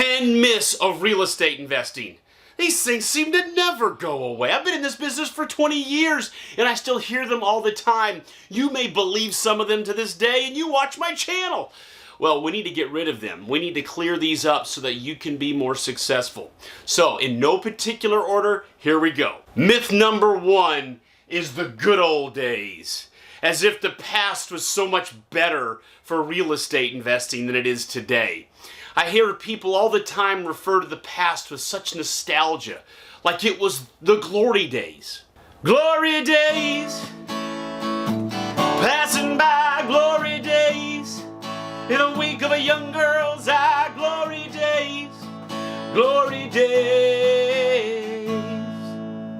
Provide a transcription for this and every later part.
10 myths of real estate investing. These things seem to never go away. I've been in this business for 20 years and I still hear them all the time. You may believe some of them to this day and you watch my channel. Well, we need to get rid of them. We need to clear these up so that you can be more successful. So, in no particular order, here we go. Myth number 1 is the good old days. As if the past was so much better for real estate investing than it is today. I hear people all the time refer to the past with such nostalgia, like it was the glory days. Glory days, passing by, glory days, in a wink of a young girl's eye, glory days, glory days.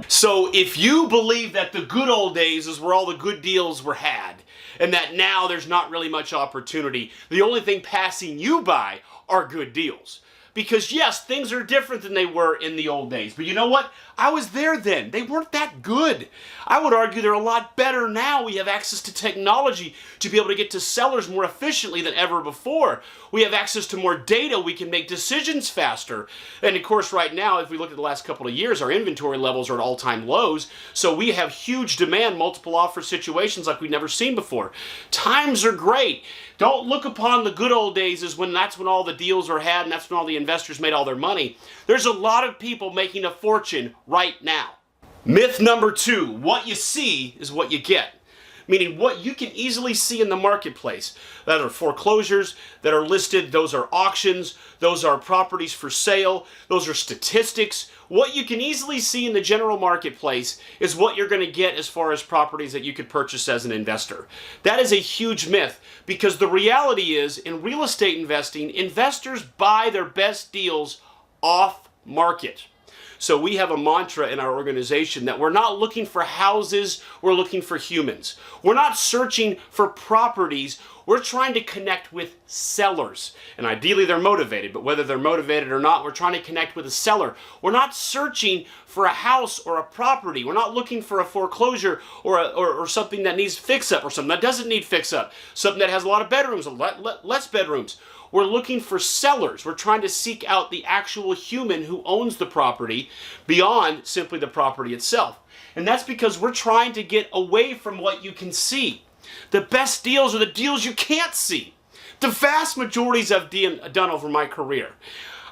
So if you believe that the good old days is where all the good deals were had, and that now there's not really much opportunity, the only thing passing you by are good deals. Because yes, things are different than they were in the old days. But you know what? I was there then. They weren't that good. I would argue they're a lot better now. We have access to technology to be able to get to sellers more efficiently than ever before. We have access to more data. We can make decisions faster. And of course, right now, if we look at the last couple of years, our inventory levels are at all-time lows. So we have huge demand, multiple offer situations like we've never seen before. Times are great. Don't look upon the good old days as when that's when all the deals were had and that's when all the investors made all their money. There's a lot of people making a fortune right now. Myth number 2, what you see is what you get. Meaning what you can easily see in the marketplace. That are foreclosures that are listed, those are auctions, those are properties for sale, those are statistics. What you can easily see in the general marketplace is what you're going to get as far as properties that you could purchase as an investor. That is a huge myth because the reality is in real estate investing, investors buy their best deals off market. So we have a mantra in our organization that we're not looking for houses, we're looking for humans. We're not searching for properties, we're trying to connect with sellers. And ideally they're motivated, but whether they're motivated or not, we're trying to connect with a seller. We're not searching for a house or a property. We're not looking for a foreclosure or something that needs fix-up or something that doesn't need fix-up. Something that has a lot of bedrooms, less bedrooms. We're looking for sellers. We're trying to seek out the actual human who owns the property beyond simply the property itself. And that's because we're trying to get away from what you can see. The best deals are the deals you can't see. The vast majorities I've done over my career,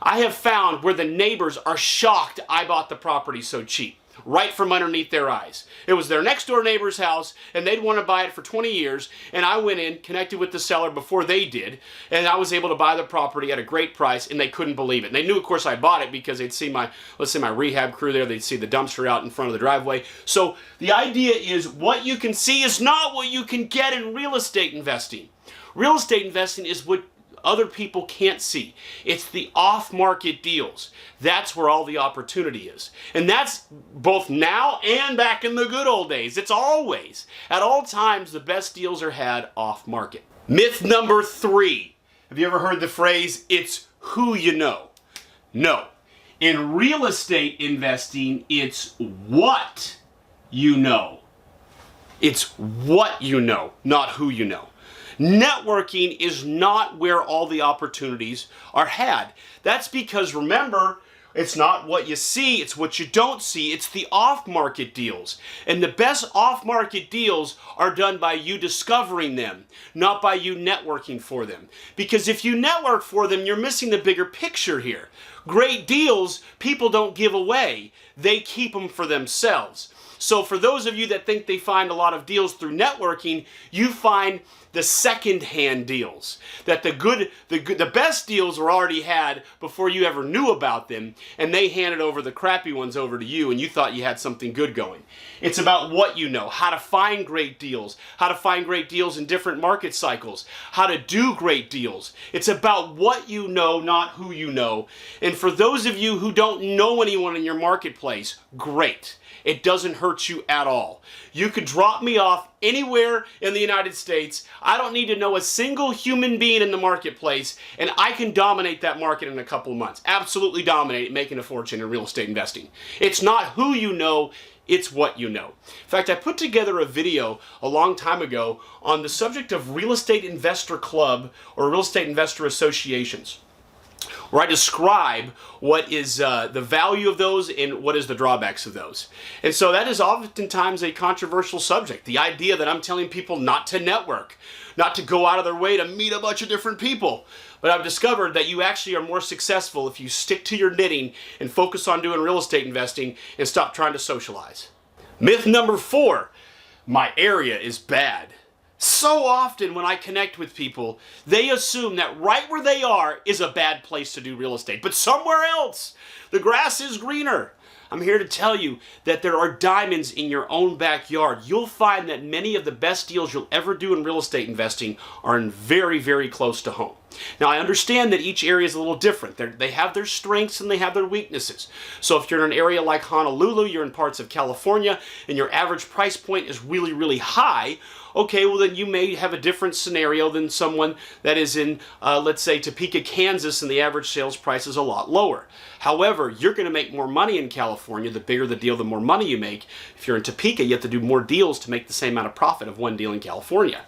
I have found where the neighbors are shocked I bought the property so cheap. Right from underneath their eyes. It was their next door neighbor's house and they'd want to buy it for 20 years and I went in, connected with the seller before they did, and I was able to buy the property at a great price and they couldn't believe it. And they knew of course I bought it because they'd see my, let's say my rehab crew there, they'd see the dumpster out in front of the driveway. So the idea is what you can see is not what you can get in real estate investing. Real estate investing is what other people can't see. It's the off-market deals. That's where all the opportunity is. And that's both now and back in the good old days. It's always, at all times, the best deals are had off-market. Myth number 3. Have you ever heard the phrase, it's who you know? No. In real estate investing, it's what you know. It's what you know, not who you know. Networking is not where all the opportunities are had. That's because, remember, it's not what you see, it's what you don't see. It's the off-market deals. And the best off-market deals are done by you discovering them, not by you networking for them. Because if you network for them, you're missing the bigger picture here. Great deals, people don't give away. They keep them for themselves. So for those of you that think they find a lot of deals through networking, you find the second-hand deals. That the best deals were already had before you ever knew about them, and they handed over the crappy ones over to you, and you thought you had something good going. It's about what you know, how to find great deals in different market cycles, how to do great deals. It's about what you know, not who you know. And for those of you who don't know anyone in your marketplace, great. It doesn't hurt you at all. You could drop me off anywhere in the United States. I don't need to know a single human being in the marketplace, and I can dominate that market in a couple of months. Absolutely dominate it, making a fortune in real estate investing. It's not who you know, it's what you know. In fact, I put together a video a long time ago on the subject of real estate investor club or real estate investor associations. where I describe what is the value of those and what is the drawbacks of those. And so that is oftentimes a controversial subject. The idea that I'm telling people not to network, not to go out of their way to meet a bunch of different people. But I've discovered that you actually are more successful if you stick to your knitting and focus on doing real estate investing and stop trying to socialize. Myth number 4, my area is bad. So often when I connect with people, they assume that right where they are is a bad place to do real estate, but somewhere else, the grass is greener. I'm here to tell you that there are diamonds in your own backyard. You'll find that many of the best deals you'll ever do in real estate investing are in very, very close to home. Now, I understand that each area is a little different. They have their strengths and they have their weaknesses. So if you're in an area like Honolulu, you're in parts of California, and your average price point is really, really high, okay, well then you may have a different scenario than someone that is in, let's say, Topeka, Kansas, and the average sales price is a lot lower. However, you're going to make more money in California. The bigger the deal, the more money you make. If you're in Topeka, you have to do more deals to make the same amount of profit of one deal in California.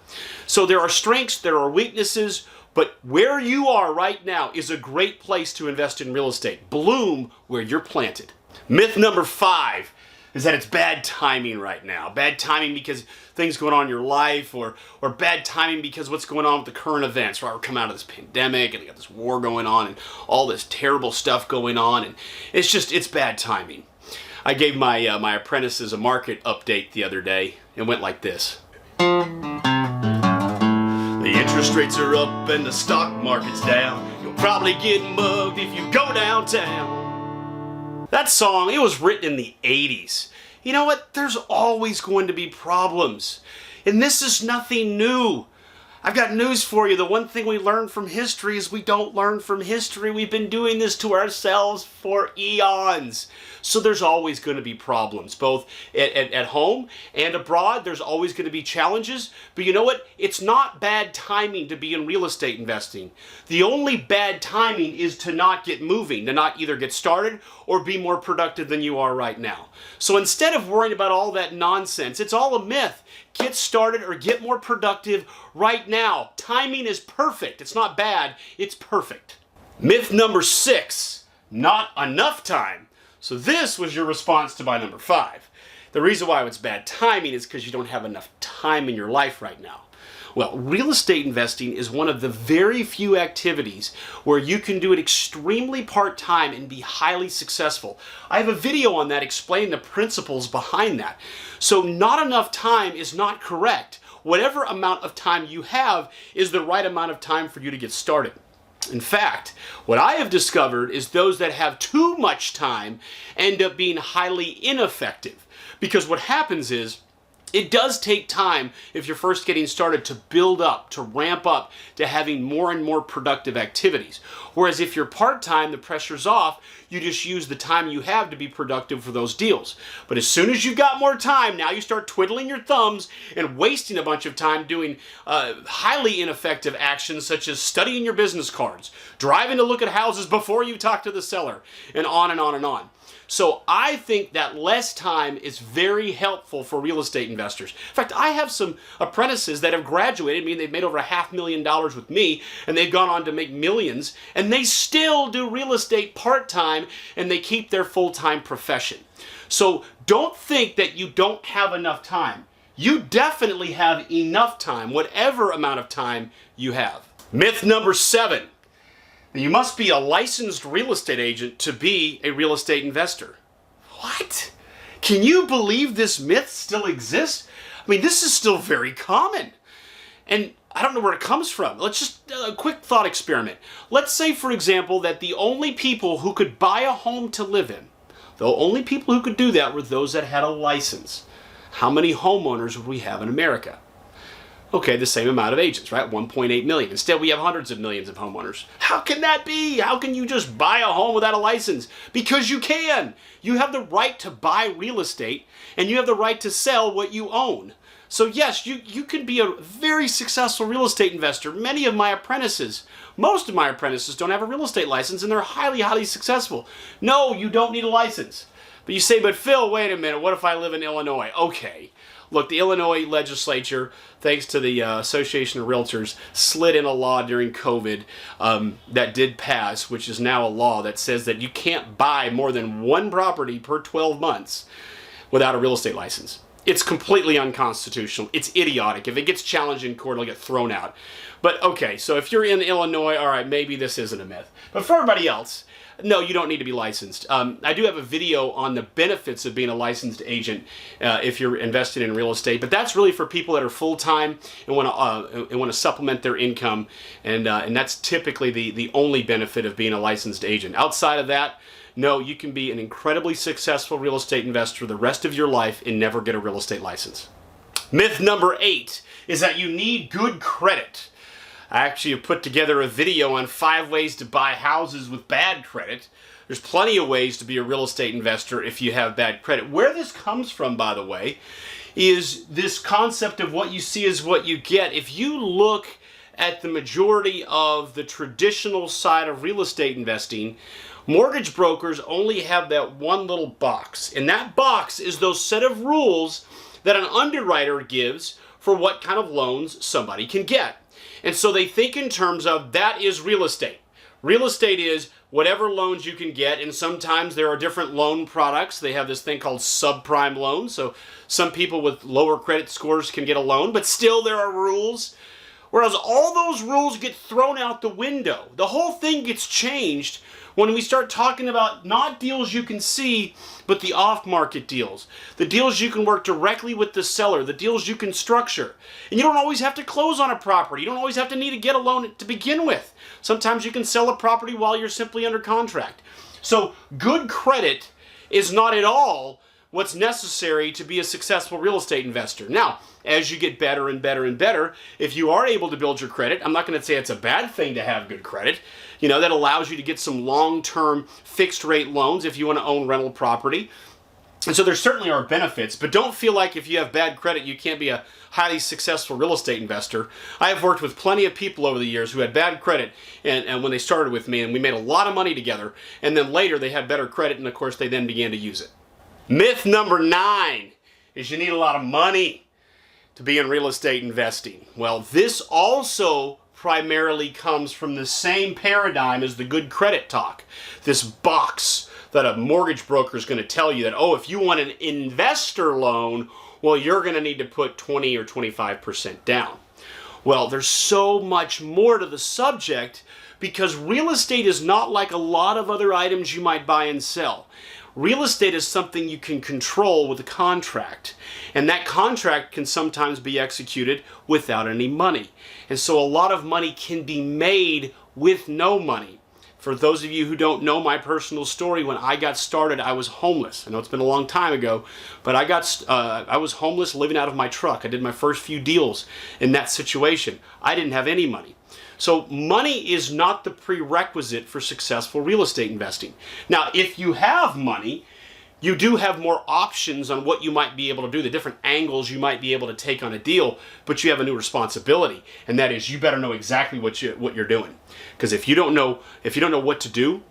So there are strengths, there are weaknesses, but where you are right now is a great place to invest in real estate. Bloom where you're planted. Myth number 5 is that it's bad timing right now. Bad timing because things going on in your life, or bad timing because what's going on with the current events, right? We're coming out of this pandemic and we got this war going on and all this terrible stuff going on, and it's bad timing. I gave my my apprentices a market update the other day and went like this. The interest rates are up and the stock market's down. You'll probably get mugged if you go downtown. That song, it was written in the 80s. You know what? There's always going to be problems. And this is nothing new. I've got news for you. The one thing we learn from history is we don't learn from history. We've been doing this to ourselves for eons. So there's always going to be problems, both at home and abroad. There's always going to be challenges. But you know what? It's not bad timing to be in real estate investing. The only bad timing is to not get moving, to not either get started or be more productive than you are right now. So instead of worrying about all that nonsense, it's all a myth. Get started or get more productive right now. Timing is perfect. It's not bad, it's perfect. Myth number 6, not enough time. So this was your response to my number 5. The reason why it's bad timing is because you don't have enough time in your life right now. Well, real estate investing is one of the very few activities where you can do it extremely part-time and be highly successful. I have a video on that explaining the principles behind that. So not enough time is not correct. Whatever amount of time you have is the right amount of time for you to get started. In fact, what I have discovered is those that have too much time end up being highly ineffective. Because what happens is, it does take time if you're first getting started to build up, to ramp up, to having more and more productive activities. Whereas if you're part-time, the pressure's off, you just use the time you have to be productive for those deals. But as soon as you've got more time, now you start twiddling your thumbs and wasting a bunch of time doing highly ineffective actions such as studying your business cards, driving to look at houses before you talk to the seller, and on and on and on. So I think that less time is very helpful for real estate investors. In fact, I have some apprentices that have graduated, meaning they've made over $500,000 with me, and they've gone on to make millions, and they still do real estate part-time, and they keep their full-time profession. So don't think that you don't have enough time. You definitely have enough time, whatever amount of time you have. Myth number 7. You must be a licensed real estate agent to be a real estate investor. What? Can you believe this myth still exists? I mean, this is still very common. And I don't know where it comes from. Let's just, a quick thought experiment. Let's say, for example, that the only people who could buy a home to live in, the only people who could do that were those that had a license. How many homeowners would we have in America? Okay, the same amount of agents, right? 1.8 million. Instead, we have hundreds of millions of homeowners. How can that be? How can you just buy a home without a license? Because you can. You have the right to buy real estate, and you have the right to sell what you own. So yes, you can be a very successful real estate investor. Many of my apprentices, most of my apprentices don't have a real estate license, and they're highly, highly successful. No, you don't need a license. But you say, but Phil, wait a minute, what if I live in Illinois? Okay. Look, the Illinois legislature, thanks to the Association of Realtors, slid in a law during COVID that did pass, which is now a law that says that you can't buy more than one property per 12 months without a real estate license. It's completely unconstitutional. It's idiotic. If it gets challenged in court, it'll get thrown out. But okay, so if you're in Illinois, all right, maybe this isn't a myth. But for everybody else, no, you don't need to be licensed. I do have a video on the benefits of being a licensed agent if you're invested in real estate, but that's really for people that are full-time and want to supplement their income, and that's typically the only benefit of being a licensed agent. Outside of that, no, you can be an incredibly successful real estate investor the rest of your life and never get a real estate license. Myth number 8 is that you need good credit. I actually have put together a video on 5 ways to buy houses with bad credit. There's plenty of ways to be a real estate investor if you have bad credit. Where this comes from, by the way, is this concept of what you see is what you get. If you look at the majority of the traditional side of real estate investing, mortgage brokers only have that one little box. And that box is those set of rules that an underwriter gives for what kind of loans somebody can get. And so they think in terms of that is real estate. Real estate is whatever loans you can get, and sometimes there are different loan products. They have this thing called subprime loans, so some people with lower credit scores can get a loan, but still there are rules. Whereas all those rules get thrown out the window. The whole thing gets changed when we start talking about not deals you can see, but the off-market deals. The deals you can work directly with the seller, the deals you can structure. And you don't always have to close on a property. You don't always have to need to get a loan to begin with. Sometimes you can sell a property while you're simply under contract. So good credit is not at all what's necessary to be a successful real estate investor. Now, as you get better and better and better, if you are able to build your credit, I'm not going to say it's a bad thing to have good credit. You know, that allows you to get some long-term fixed rate loans if you want to own rental property. And so there certainly are benefits, but don't feel like if you have bad credit, you can't be a highly successful real estate investor. I have worked with plenty of people over the years who had bad credit and when they started with me, and we made a lot of money together, and then later they had better credit, and of course they then began to use it. Myth number 9 is you need a lot of money to be in real estate investing. Well, this also primarily comes from the same paradigm as the good credit talk. This box that a mortgage broker is going to tell you that, oh, if you want an investor loan, well, you're going to need to put 20 or 25% down. Well, there's so much more to the subject because real estate is not like a lot of other items you might buy and sell. Real estate is something you can control with a contract, and that contract can sometimes be executed without any money. And so a lot of money can be made with no money. For those of you who don't know my personal story, when I got started, I was homeless. I know it's been a long time ago, but I was homeless living out of my truck. I did my first few deals in that situation. I didn't have any money. So money is not the prerequisite for successful real estate investing. Now, if you have money, you do have more options on what you might be able to do, the different angles you might be able to take on a deal, but you have a new responsibility, and that is you better know exactly what you're doing. Because if you don't know what to do,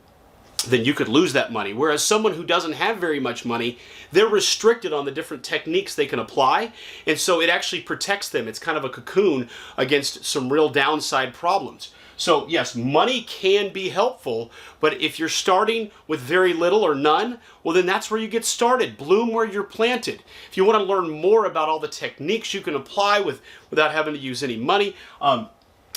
then you could lose that money. Whereas someone who doesn't have very much money, they're restricted on the different techniques they can apply, and so it actually protects them. It's kind of a cocoon against some real downside problems. So yes, money can be helpful, but if you're starting with very little or none, well then that's where you get started. Bloom where you're planted. If you want to learn more about all the techniques you can apply without having to use any money,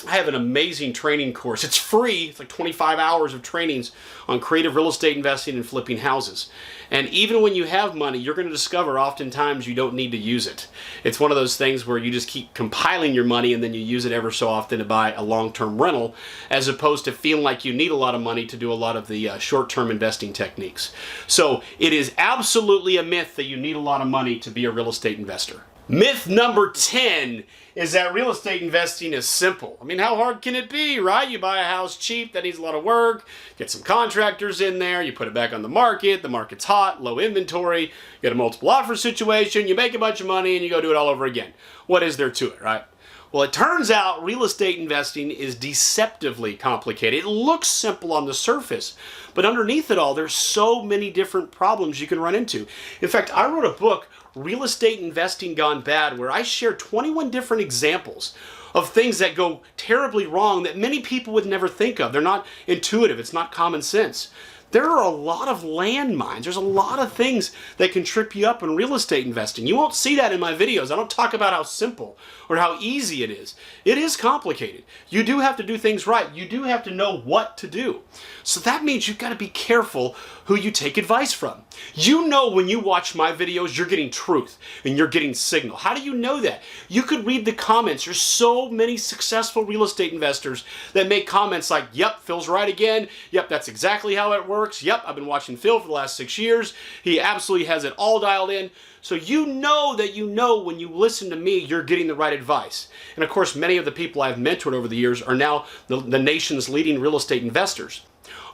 I have an amazing training course. It's free. It's like 25 hours of trainings on creative real estate investing and flipping houses. And even when you have money, you're going to discover oftentimes you don't need to use it. It's one of those things where you just keep compiling your money and then you use it ever so often to buy a long-term rental, as opposed to feeling like you need a lot of money to do a lot of the short-term investing techniques. So it is absolutely a myth that you need a lot of money to be a real estate investor. Myth number 10 is that real estate investing is simple. I mean, how hard can it be, right? You buy a house cheap, that needs a lot of work, get some contractors in there, you put it back on the market's hot, low inventory, you get a multiple offer situation, you make a bunch of money, and you go do it all over again. What is there to it, right? Well, it turns out real estate investing is deceptively complicated. It looks simple on the surface, but underneath it all, there's so many different problems you can run into. In fact, I wrote a book, Real Estate Investing Gone Bad, where I share 21 different examples of things that go terribly wrong that many people would never think of. They're not intuitive. It's not common sense. There are a lot of landmines. There's a lot of things that can trip you up in real estate investing. You won't see that in my videos. I don't talk about how simple or how easy it is. It is complicated. You do have to do things right. You do have to know what to do. So that means you've got to be careful who you take advice from. You know when you watch my videos, you're getting truth and you're getting signal. How do you know that? You could read the comments. There's so many successful real estate investors that make comments like, yep, Phil's right again. Yep, that's exactly how it works. Yep, I've been watching Phil for the last 6 years. He absolutely has it all dialed in. So you know that you know when you listen to me, you're getting the right advice. And of course, many of the people I've mentored over the years are now the nation's leading real estate investors.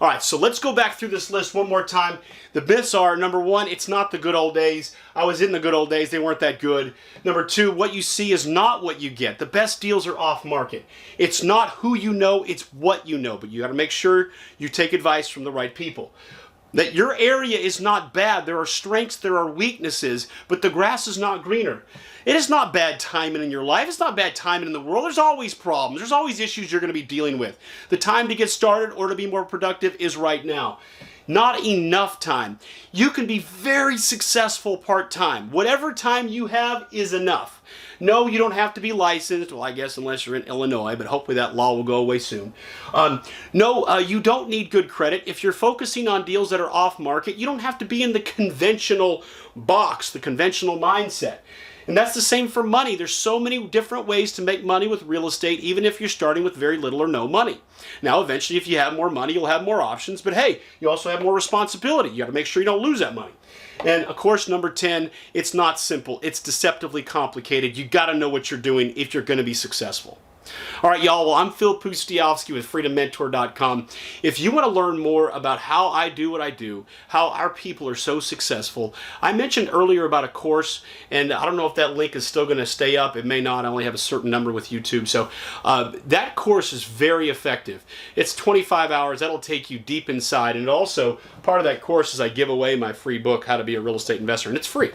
All right, so let's go back through this list one more time. The myths are, number one, it's not the good old days. I was in the good old days. They weren't that good. Number two, what you see is not what you get. The best deals are off market. It's not who you know, it's what you know. But you got to make sure you take advice from the right people. That your area is not bad. There are strengths, there are weaknesses, but the grass is not greener. It is not bad timing in your life. It's not bad timing in the world. There's always problems. There's always issues you're going to be dealing with. The time to get started or to be more productive is right now. Not enough time. You can be very successful part-time. Whatever time you have is enough. No, you don't have to be licensed. Well, I guess unless you're in Illinois, but hopefully that law will go away soon. No, you don't need good credit. If you're focusing on deals that are off market, you don't have to be in the conventional box, the conventional mindset. And that's the same for money. There's so many different ways to make money with real estate, even if you're starting with very little or no money. Now, eventually, if you have more money, you'll have more options. But hey, you also have more responsibility. You got to make sure you don't lose that money. And of course, number 10, it's not simple. It's deceptively complicated. You got to know what you're doing if you're going to be successful. All right, y'all. Well, I'm Phil Pustiowski with FreedomMentor.com. If you want to learn more about how I do what I do, how our people are so successful, I mentioned earlier about a course, and I don't know if that link is still going to stay up. It may not. I only have a certain number with YouTube. So that course is very effective. It's 25 hours. That'll take you deep inside. And also, part of that course is I give away my free book, How to Be a Real Estate Investor, and it's free.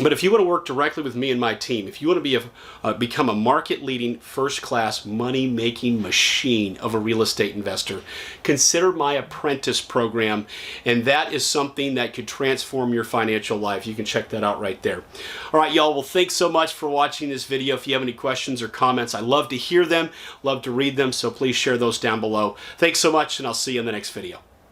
But if you want to work directly with me and my team, if you want to become a market-leading, first-class, money-making machine of a real estate investor, consider my apprentice program, and that is something that could transform your financial life. You can check that out right there. All right, y'all. Well, thanks so much for watching this video. If you have any questions or comments, I love to hear them, love to read them, so please share those down below. Thanks so much, and I'll see you in the next video.